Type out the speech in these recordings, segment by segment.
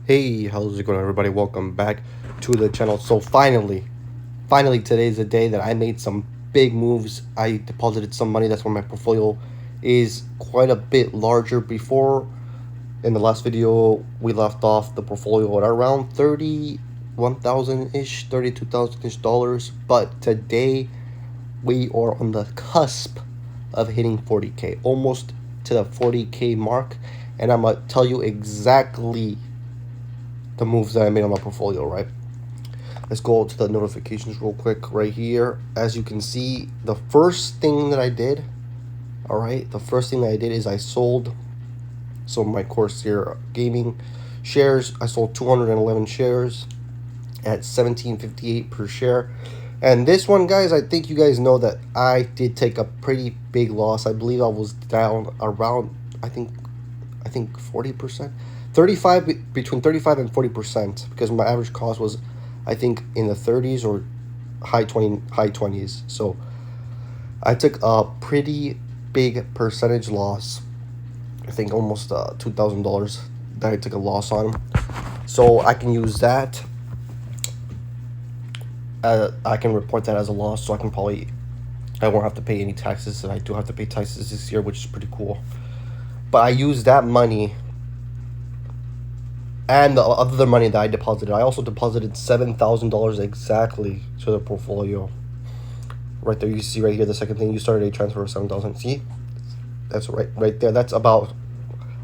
Hey, how's it going, everybody? Welcome back to the channel. So finally today's the day that I made some big moves. I deposited some money. That's why my portfolio is quite a bit larger. Before, in the last video, we left off the portfolio at around 31,000 ish, 32,000 ish dollars. But today we are on the cusp of hitting 40K, almost to the 40K mark, and I'm gonna tell you exactly the moves that I made on my portfolio, right? Let's go to the notifications real quick right here. As you can see, the first thing that I did, all right, the first thing that I did is I sold some of my Corsair gaming shares. I sold 211 shares at 17.58 per share. And this one, guys, I think you guys know that I did take a pretty big loss. I believe I was down around, I think 40%, 35, between 35 and 40%, because my average cost was, I think, in the 30s or high 20s. So I took a pretty big percentage loss. I think almost $2,000 that I took a loss on. So I can use that. I can report that as a loss, so I won't have to pay any taxes, and I do have to pay taxes this year, which is pretty cool. But I use that money and the other money that I deposited. I also deposited $7,000 exactly to the portfolio. Right there, you see right here, the second thing, you started a transfer of 7,000. See, that's right there. That's about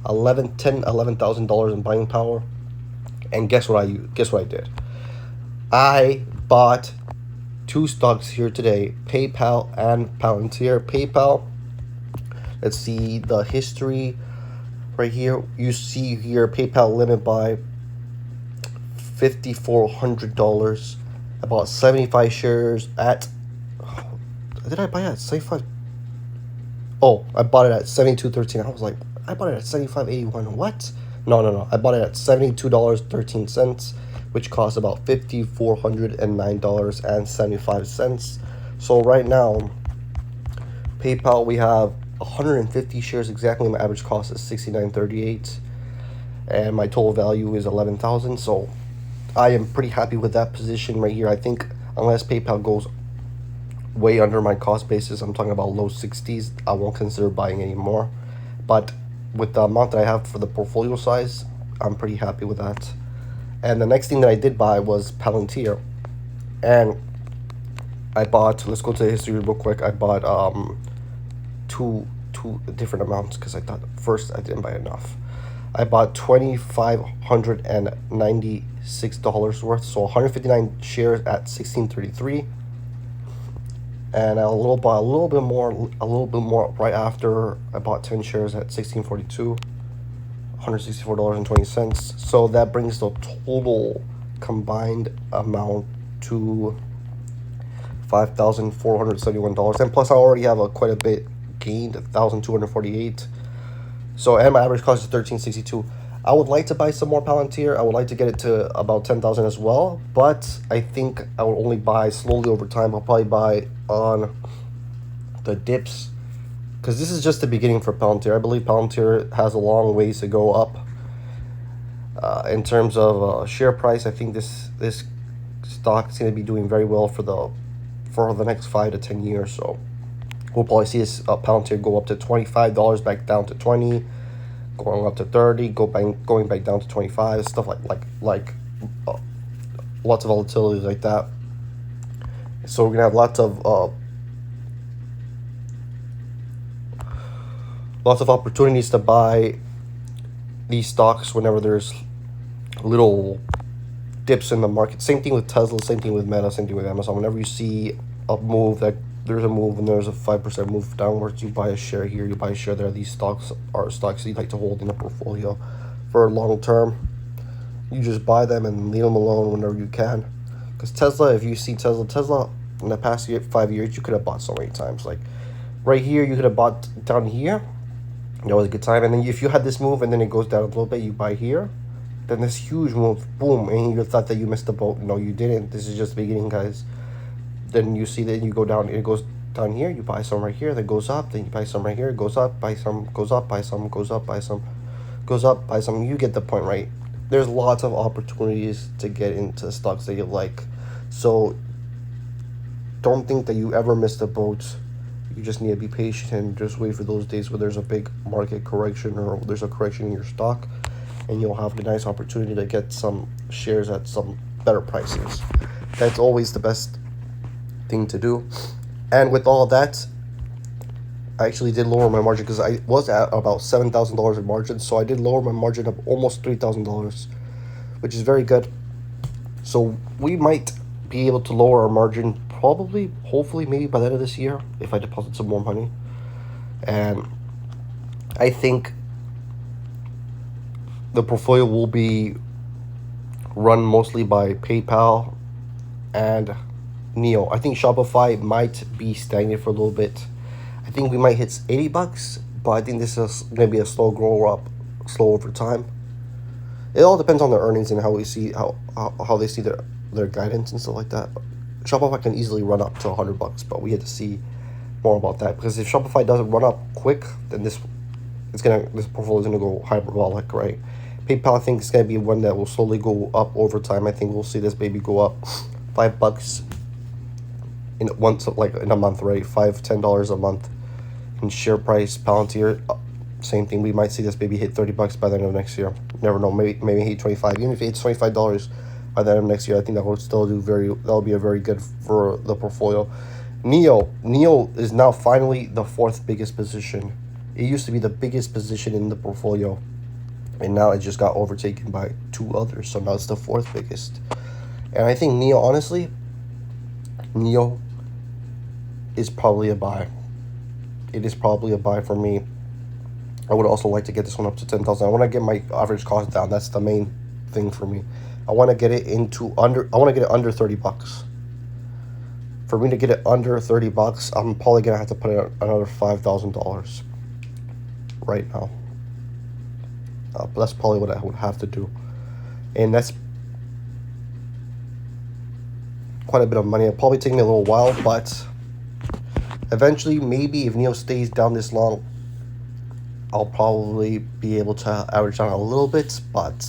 $11,000 in buying power. And guess what I did? I bought two stocks here today, PayPal and Palantir. PayPal, let's see the history right here. You see here PayPal limit by $5,400. About 75 shares at. Did I buy it at 75? Oh, I bought it at 72.13. I was like, I bought it at 75.81. What? No. I bought it at $72.13, which costs about $5,409.75. So right now, PayPal, we have 150 shares exactly. My average cost is $69.38, and my total value is 11,000. So I am pretty happy with that position right here. I think unless PayPal goes way under my cost basis, I'm talking about low 60s, I won't consider buying anymore. But with the amount that I have for the portfolio size, I'm pretty happy with that. And the next thing that I did buy was Palantir, and I bought, let's go to the history real quick. I bought two different amounts, because I thought first I didn't buy enough. I bought $2,596 worth, so 159 shares at 16.33, and a little bit more right after. I bought 10 shares at 16.42, $164.20. So that brings the total combined amount to $5,471, and plus I already have quite a bit gained, 1,248. So, and my average cost is 13.62. I would like to buy some more Palantir. I would like to get it to about 10,000 as well, but I think I will only buy slowly over time. I'll probably buy on the dips, because this is just the beginning for Palantir. I believe Palantir has a long ways to go up. In terms of share price, I think this stock is going to be doing very well for the next 5 to 10 years. So we'll probably see this Palantir go up to $25, back down to 20, going up to 30, going back down to 25, stuff like lots of volatility like that. So we're gonna have lots of opportunities to buy these stocks whenever there's little dips in the market. Same thing with Tesla, same thing with Meta, same thing with Amazon. Whenever you see a move, that there's a move and there's a 5% move downwards, you buy a share here, you buy a share there. These stocks are stocks you like to hold in a portfolio for a long term. You just buy them and leave them alone whenever you can. Because Tesla, if you see Tesla in the past 5 years, you could have bought so many times. Like right here, you could have bought down here. That was a good time. And then if you had this move and then it goes down a little bit, you buy here. Then this huge move, boom, and you thought that you missed the boat. No, you didn't. This is just the beginning, guys. Then you see that you go down, it goes down here, you buy some right here, then goes up, then you buy some right here, it goes up, buy some, goes up, buy some, goes up, buy some, goes up, buy some. You get the point, right? there's lots of opportunities to get into stocks that you like. So don't think that you ever missed a boat. You just need to be patient and just wait for those days where there's a big market correction or there's a correction in your stock, and you'll have the nice opportunity to get some shares at some better prices. That's always the best thing to do. And with all that, I actually did lower my margin because I was at about $7,000 in margin, so I did lower my margin of almost $3,000, which is very good. So we might be able to lower our margin probably, hopefully, maybe by the end of this year if I deposit some more money. And I think the portfolio will be run mostly by PayPal and Neo. I think Shopify might be stagnant for a little bit. I think we might hit $80, but I think this is going to be a slow grow up, slow over time. It all depends on their earnings and how we see how they see their guidance and stuff like that. Shopify can easily run up to $100, but we had to see more about that, because if Shopify doesn't run up quick, then this portfolio is gonna go hyperbolic, right? PayPal, I think, is gonna be one that will slowly go up over time. I think we'll see this baby go up $5 in a month, right? $5-10 a month in share price. Palantir, same thing. We might see this baby hit $30 by the end of next year. Never know. Maybe hit 25. Even if it hits $25 by the end of next year, I think that will still that'll be a very good for the portfolio. Neo is now finally the fourth biggest position. It used to be the biggest position in the portfolio, and now it just got overtaken by two others. So now it's the fourth biggest. And I think Neo is probably a buy. It is probably a buy for me. I would also like to get this one up to 10,000. I want to get my average cost down. That's the main thing for me. I want to get it under $30. For me to get it under $30, I'm probably gonna have to put in another $5,000 right now. But that's probably what I would have to do, and that's quite a bit of money. It'll probably take me a little while, but eventually, maybe if Neo stays down this long, I'll probably be able to average down a little bit. But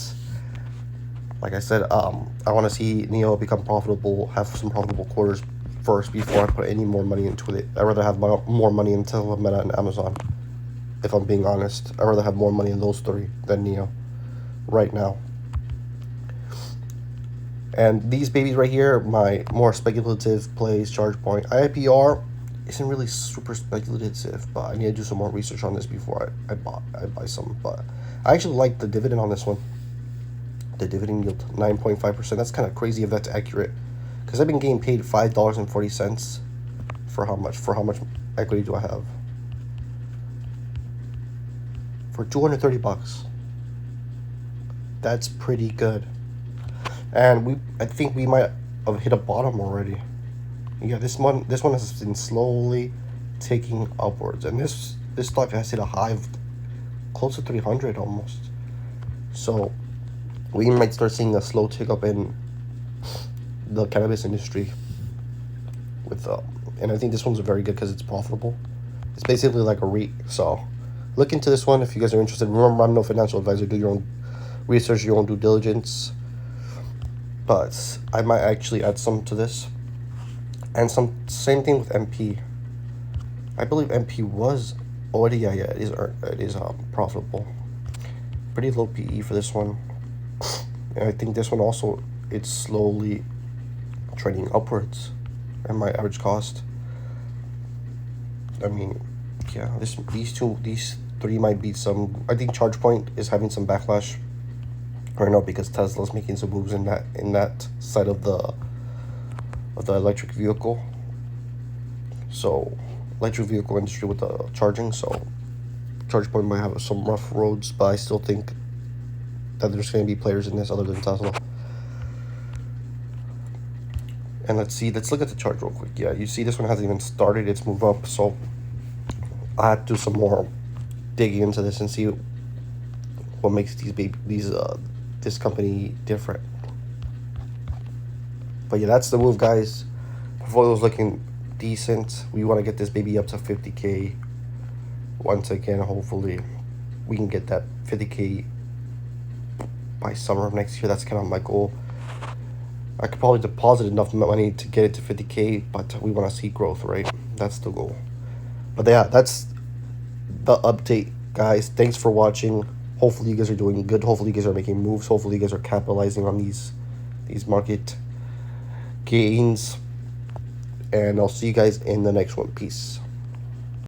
like I said, I want to see Neo become profitable, have some profitable quarters first before I put any more money into it. I'd rather have more money into Meta and Amazon. If I'm being honest, I'd rather have more money in those three than Neo right now. And these babies right here, my more speculative plays, ChargePoint. IIPR isn't really super speculative, but I need to do some more research on this before I buy some. But I actually like the dividend on this one. The dividend yield, 9.5%. That's kind of crazy if that's accurate, because I've been getting paid $5.40 for how much? For how much equity do I have? For $230. That's pretty good. And I think we might have hit a bottom already. Yeah, this one has been slowly ticking upwards, and this stock has hit a high of close to 300 almost. So we might start seeing a slow tick up in the cannabis industry and I think this one's very good because it's profitable. It's basically like a REIT. So look into this one if you guys are interested. Remember, I'm no financial advisor. Do your own research, your own due diligence. But I might actually add some to this. And same thing with MP. I believe MP was already, yeah, it is profitable. Pretty low PE for this one. And I think this one also, it's slowly trending upwards. And my average cost, I mean, yeah, these three might be some. I think ChargePoint is having some backlash right now because Tesla's making some moves in that side of the electric vehicle. So electric vehicle industry with the charging. So ChargePoint might have some rough roads, but I still think that there's going to be players in this other than Tesla. And let's look at the chart real quick. Yeah, you see this one hasn't even started its move up, so I have to do some more digging into this and see what makes this company different. But yeah, that's the move, guys. Portfolio's looking decent. We want to get this baby up to 50K. Once again, hopefully we can get that 50K by summer of next year. That's kind of my goal. I could probably deposit enough money to get it to 50K, but we want to see growth, right? That's the goal. But yeah, that's the update, guys. Thanks for watching. Hopefully you guys are doing good. Hopefully you guys are making moves. Hopefully you guys are capitalizing on these market gains. And I'll see you guys in the next one. Peace.